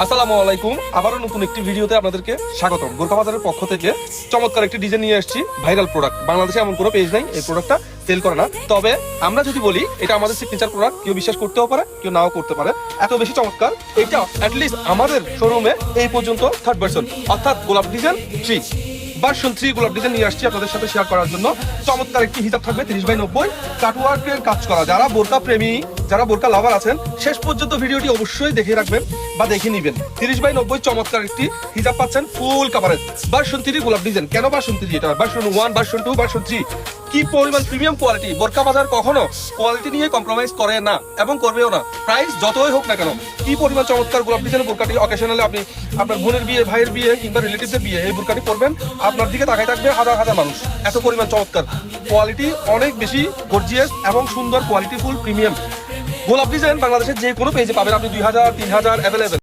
আসসালামু আলাইকুম। আবারও নতুন একটি ভিডিওতে আপনাদেরকে স্বাগতম। গোর্খা বাজারের পক্ষ থেকে চমৎকার একটি ডিজাইন নিয়ে আসছি, ভাইরাল প্রোডাক্ট। বাংলাদেশে এমন কোনো পেজ নাই এই প্রোডাক্টটা সেল করে না। তবে আমরা যদি বলি এটা আমাদের সিগনেচার প্রোডাক্ট, কেউ বিশ্বাস করতেও পারে, কেউ নাও করতে পারে। এত বেশি চমৎকার এটা অ্যাটলিস্ট আমাদের শোরুমে এই পর্যন্ত 3rd ভার্সন, অর্থাৎ গোলাপ ডিজাইন 3 ভার্সন 3 গোলাপ ডিজাইন নিয়ে আসছি আপনাদের সাথে শেয়ার করার জন্য। চমৎকার একটি হিজাব থাকবে 30x90 কাটওয়ার্কের কাজ করা। যারা বোরকা প্রেমী, যারা বোরকা লাভার আছেন, শেষ পর্যন্ত ভিডিওটি অবশ্যই দেখে রাখবেন বা দেখে নিবেন। 30x90 চমৎকার একটি হিজাব পাচ্ছেন ফুল কাভারেজ ভার্সন 3 গোলাপ ডিজাইন। কেন ভার্সন 3? এটা ভার্সন 1, ভার্সন 2, ভার্সন 3 কি পরিমাণ প্রিমিয়াম কোয়ালিটি। বোরকা বাজার কখনো কোয়ালিটি নিয়ে কম্প্রোমাইজ করে না এবং করবেও না, প্রাইস যতই হোক না কেন। কি পরিমাণ চমৎকার গোলাপ ডিজাইনের বোরকাটি অকেশনালি আপনি আপনার বোনের বিয়ে, ভাইয়ের বিয়ে কিংবা রিলেটিভদের বিয়ে এই বোরকাটি করবেন, আপনার দিকে তাকাই থাকবে হাজার হাজার মানুষ। এত পরিমাণ চমৎকার কোয়ালিটি, অনেক বেশি গর্জিয়াস এবং সুন্দর কোয়ালিটি ফুল প্রিমিয়াম গোলাপ ডিজাইন বাংলাদেশের যে কোনো পেজে পাবেন আপনি। 2000, 3000 অ্যাভেলেবেল।